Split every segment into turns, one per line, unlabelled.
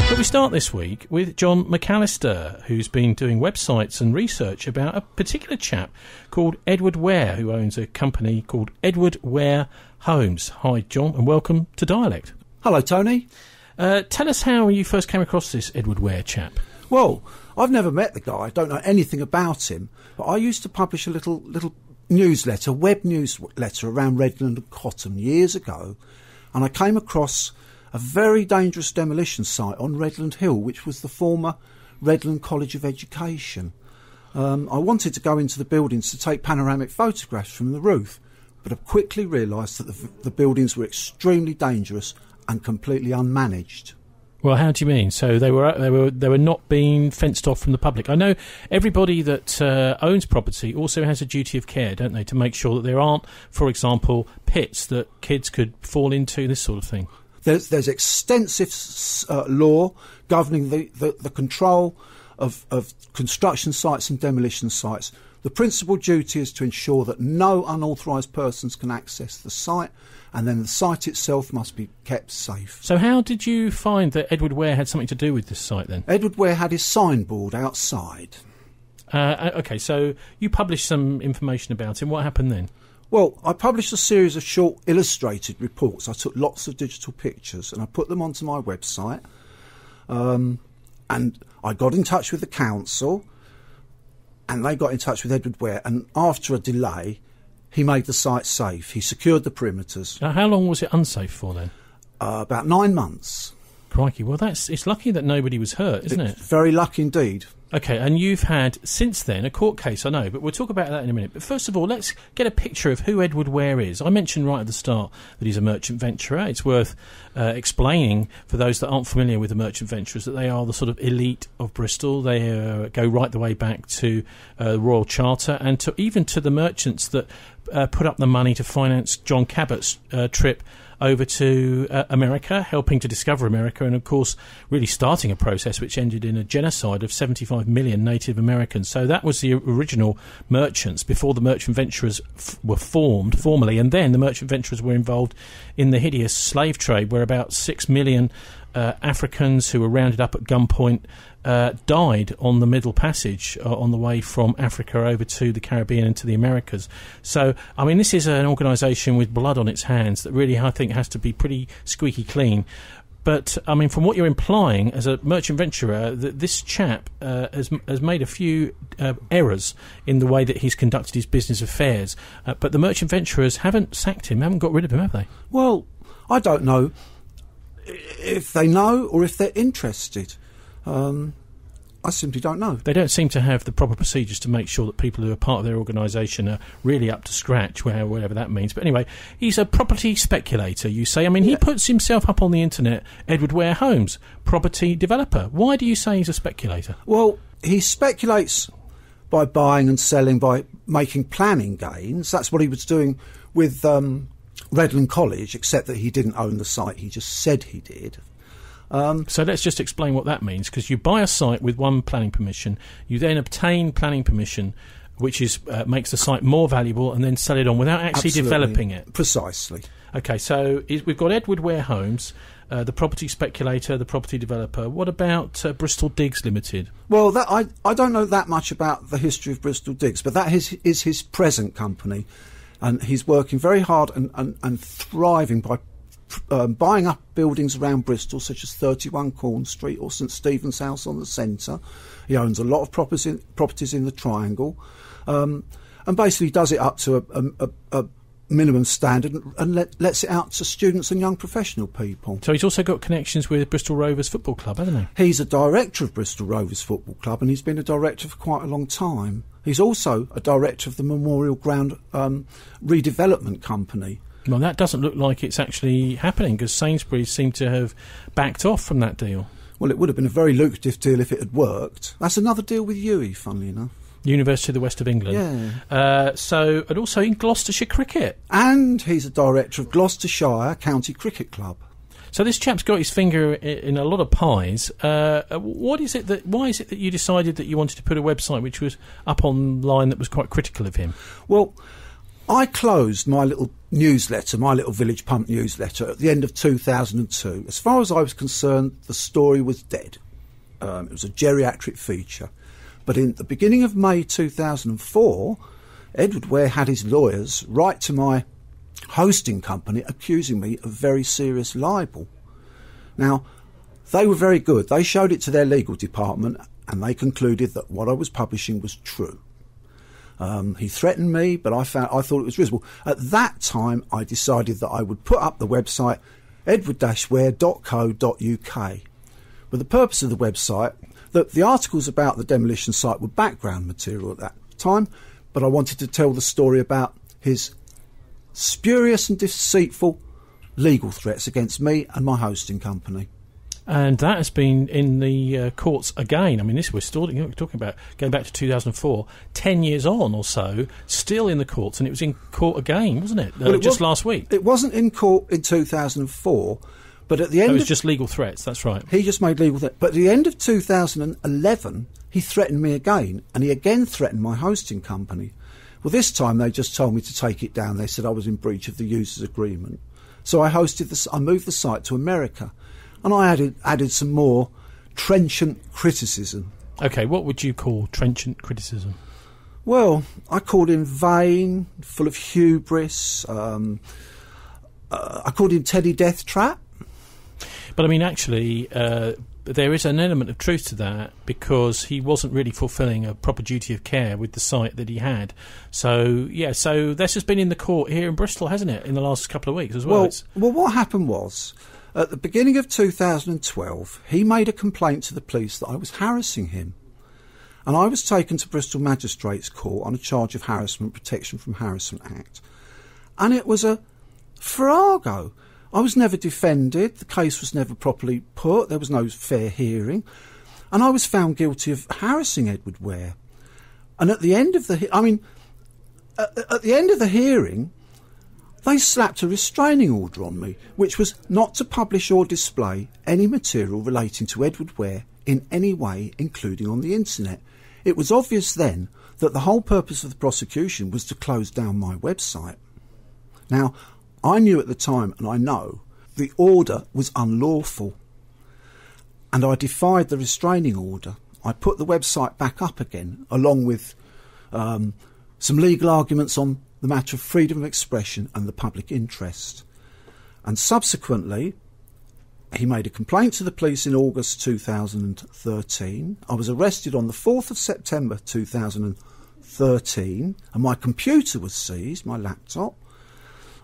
But we start this week with John McAllister, who's been doing websites and research about a particular chap called Edward Ware, who owns a company called Edward Ware Homes. Hi, John, and welcome to Dialect.
Hello, Tony.
Tell us how you first came across this Edward Ware chap.
Well, I've never met the guy. I don't know anything about him. But I used to publish a little newsletter, web newsletter around Redland and Cotton years ago. And I came across a very dangerous demolition site on Redland Hill, which was the former Redland College of Education. I wanted to go into the buildings to take panoramic photographs from the roof, but I quickly realised that the buildings were extremely dangerous and completely unmanaged.
Well, how do you mean? So they were not being fenced off from the public. I know everybody that owns property also has a duty of care, don't they, to make sure that there aren't, for example, pits that kids could fall into, this sort of thing.
There's extensive law governing the control of construction sites and demolition sites. The principal duty is to ensure that no unauthorised persons can access the site, and then the site itself must be kept safe.
So how did you find that Edward Ware had something to do with this site then?
Edward Ware had his signboard outside.
OK, so you published some information about him. What happened then?
Well, I published a series of short illustrated reports. I took lots of digital pictures and I put them onto my website. And I got in touch with the council and they got in touch with Edward Ware. And after a delay, he made the site safe. He secured the perimeters.
Now, how long was it unsafe for then?
About 9 months.
Crikey. Well, it's lucky that nobody was hurt, isn't it?
Very lucky indeed.
OK, and you've had, since then, a court case, I know, but we'll talk about that in a minute. But first of all, let's get a picture of who Edward Ware is. I mentioned right at the start that he's a merchant venturer. It's worth explaining, for those that aren't familiar with the merchant venturers, that they are the sort of elite of Bristol. They go right the way back to the Royal Charter and even to the merchants that put up the money to finance John Cabot's trip over to America, helping to discover America, and of course really starting a process which ended in a genocide of 75 million Native Americans. So that was the original merchants before the merchant venturers were formed formally, and then the merchant venturers were involved in the hideous slave trade where about 6 million Africans who were rounded up at gunpoint died on the Middle Passage on the way from Africa over to the Caribbean and to the Americas. So, I mean, this is an organisation with blood on its hands that really, I think, has to be pretty squeaky clean. But, I mean, from what you're implying as a merchant venturer, that this chap has made a few errors in the way that he's conducted his business affairs. But the merchant venturers haven't sacked him, haven't got rid of him, have they?
Well, I don't know if they know or if they're interested. I simply don't know.
They don't seem to have the proper procedures to make sure that people who are part of their organisation are really up to scratch, whatever that means. But anyway, he's a property speculator, you say. I mean, he puts himself up on the internet, Edward Ware Homes, property developer. Why do you say he's a speculator?
Well, he speculates by buying and selling, by making planning gains. That's what he was doing with Redland College, except that he didn't own the site. He just said he did.
So let's just explain what that means, because you buy a site with one planning permission, you then obtain planning permission, which is makes the site more valuable, and then sell it on without actually developing it.
Precisely.
OK, so we've got Edward Ware Homes, the property speculator, the property developer. What about Bristol Digs Limited?
Well, I don't know that much about the history of Bristol Digs, but that is his present company, and he's working very hard and thriving by buying up buildings around Bristol, such as 31 Corn Street or St Stephen's House on the centre. He owns a lot of properties in the Triangle, and basically does it up to a minimum standard and lets it out to students and young professional people.
So he's also got connections with Bristol Rovers Football Club, hasn't he?
He's a director of Bristol Rovers Football Club, and he's been a director for quite a long time. He's also a director of the Memorial Ground redevelopment company.
Well, that doesn't look like it's actually happening, because Sainsbury's seem to have backed off from that deal.
Well, it would have been a very lucrative deal if it had worked. That's another deal with UWE, funnily enough.
University of the West of England.
Yeah.
And also in Gloucestershire Cricket.
And he's a director of Gloucestershire County Cricket Club.
So this chap's got his finger in a lot of pies. Why is it that you decided that you wanted to put a website which was up online that was quite critical of him?
Well, I closed my little newsletter, my little Village Pump newsletter, at the end of 2002. As far as I was concerned, the story was dead. It was a geriatric feature. But in the beginning of May 2004, Edward Ware had his lawyers write to my hosting company accusing me of very serious libel. Now, they were very good. They showed it to their legal department and they concluded that what I was publishing was true. He threatened me, but I thought it was reasonable. At that time, I decided that I would put up the website edward-ware.co.uk. But the purpose of the website, the articles about the demolition site were background material at that time, but I wanted to tell the story about his spurious and deceitful legal threats against me and my hosting company.
And that has been in the courts again. I mean, we're talking about going back to 2004, 10 years on or so, still in the courts, and it was in court again, wasn't it? Last week. It
wasn't in court in 2004, but at the end
it was just legal threats, that's right.
He just made legal threats. But at the end of 2011, he threatened me again, and he again threatened my hosting company. Well, this time they just told me to take it down. They said I was in breach of the users' agreement. So I moved the site to America. And I added some more trenchant criticism.
OK, what would you call trenchant criticism?
Well, I called him vain, full of hubris. I called him Teddy Deathtrap.
But, I mean, actually, there is an element of truth to that because he wasn't really fulfilling a proper duty of care with the site that he had. So, yeah, so this has been in the court here in Bristol, hasn't it, in the last couple of weeks as well?
Well, what happened was, at the beginning of 2012, he made a complaint to the police that I was harassing him. And I was taken to Bristol Magistrates Court on a charge of harassment, Protection from Harassment Act. And it was a farrago. I was never defended. The case was never properly put. There was no fair hearing. And I was found guilty of harassing Edward Ware. And at the end of the hearing, they slapped a restraining order on me, which was not to publish or display any material relating to Edward Ware in any way, including on the internet. It was obvious then that the whole purpose of the prosecution was to close down my website. Now, I knew at the time, and I know, the order was unlawful. And I defied the restraining order. I put the website back up again, along with some legal arguments on the matter of freedom of expression and the public interest. And subsequently, he made a complaint to the police in August 2013. I was arrested on the 4th of September 2013, and my computer was seized, my laptop.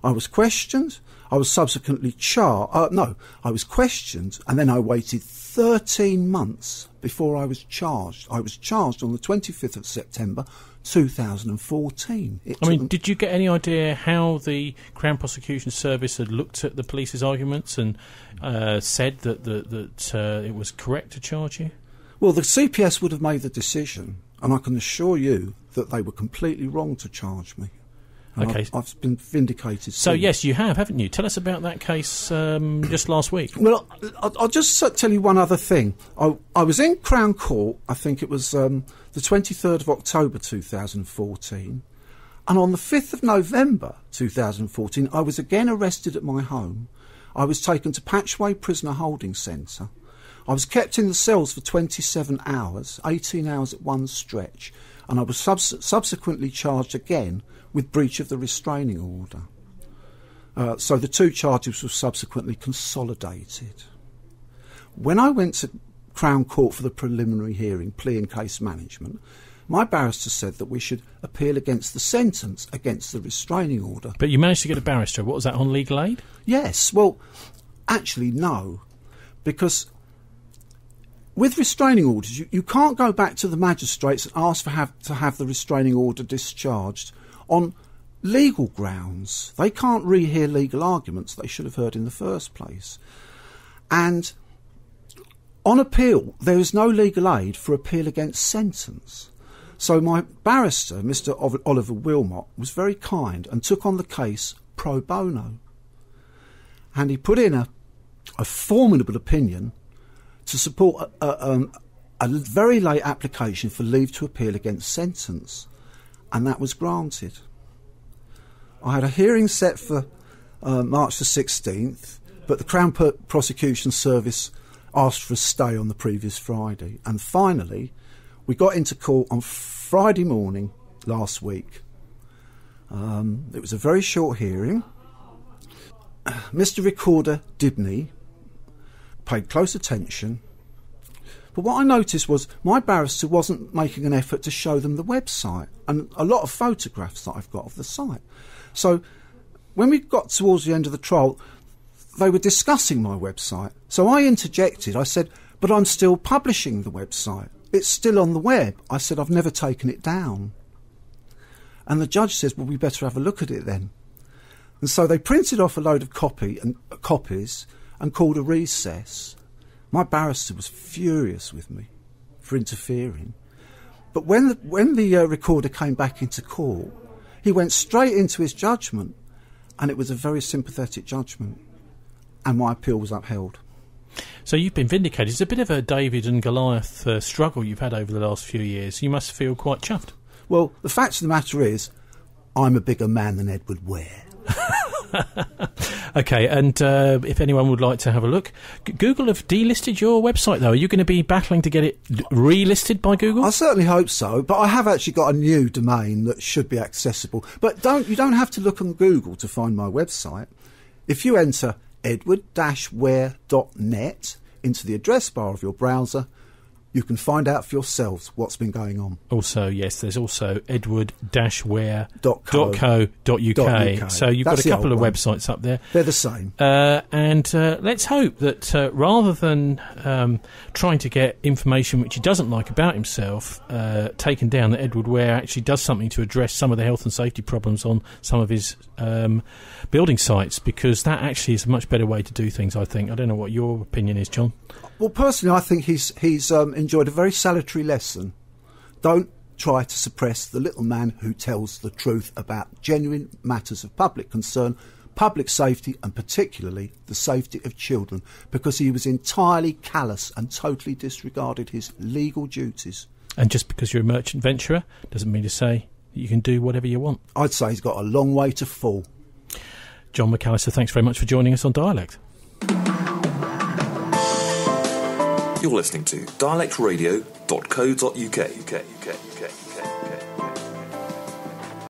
I was questioned. I was subsequently I was questioned, and then I waited 13 months before I was charged. I was charged on the 25th of September 2014.
Did you get any idea how the Crown Prosecution Service had looked at the police's arguments and said that it was correct to charge you?
Well, the CPS would have made the decision, and I can assure you that they were completely wrong to charge me. And
OK.
I've been vindicated.
So, yes, you have, haven't you? Tell us about that case just last week.
Well, I'll just tell you one other thing. I was in Crown Court, I think it was the 23rd of October 2014, and on the 5th of November 2014, I was again arrested at my home. I was taken to Patchway Prisoner Holding Centre. I was kept in the cells for 27 hours, 18 hours at one stretch, and I was subsequently charged again with breach of the restraining order. So the two charges were subsequently consolidated. When I went to Crown Court for the preliminary hearing, plea and case management, my barrister said that we should appeal against the sentence, against the restraining order.
But you managed to get a barrister. What was that, on legal aid?
Yes. Well, actually, no. Because with restraining orders, you can't go back to the magistrates and ask to have the restraining order discharged on legal grounds. They can't rehear legal arguments they should have heard in the first place. And on appeal, there is no legal aid for appeal against sentence. So my barrister, Mr. Oliver Wilmot, was very kind and took on the case pro bono. And he put in a formidable opinion to support a very late application for leave to appeal against sentence. And that was granted. I had a hearing set for March the 16th, but the Crown Prosecution Service asked for a stay on the previous Friday. And finally, we got into court on Friday morning last week. It was a very short hearing. Mr. Recorder Dibney paid close attention. But what I noticed was my barrister wasn't making an effort to show them the website and a lot of photographs that I've got of the site. So when we got towards the end of the trial, they were discussing my website. So I interjected. I said, but I'm still publishing the website. It's still on the web. I said, I've never taken it down. And the judge says, well, we better have a look at it then. And so they printed off a load of copies and called a recess. My barrister was furious with me for interfering. But when the recorder came back into court, he went straight into his judgment, and it was a very sympathetic judgment, and my appeal was upheld.
So you've been vindicated. It's a bit of a David and Goliath struggle you've had over the last few years. You must feel quite chuffed.
Well, the fact of the matter is, I'm a bigger man than Edward Ware.
OK, and if anyone would like to have a look, Google have delisted your website, though. Are you going to be battling to get it relisted by Google?
I certainly hope so, but I have actually got a new domain that should be accessible. But you don't have to look on Google to find my website. If you enter edward-ware.net into the address bar of your browser, you can find out for yourselves what's been going on. Also, yes, there's also edward-ware.co.uk. So you've got a couple of websites up there. They're the same.
And let's hope that rather than trying to get information which he doesn't like about himself taken down, that Edward Ware actually does something to address some of the health and safety problems on some of his building sites, because that actually is a much better way to do things, I think. I don't know what your opinion is, John.
Well, personally, I think he's enjoyed a very salutary lesson. Don't try to suppress the little man who tells the truth about genuine matters of public concern, public safety, and particularly the safety of children, because he was entirely callous and totally disregarded his legal duties.
And just because you're a merchant venturer doesn't mean to say that you can do whatever you want.
I'd say he's got a long way to fall.
John McAllister, thanks very much for joining us on Dialect.
You're listening to dialectradio.co.uk.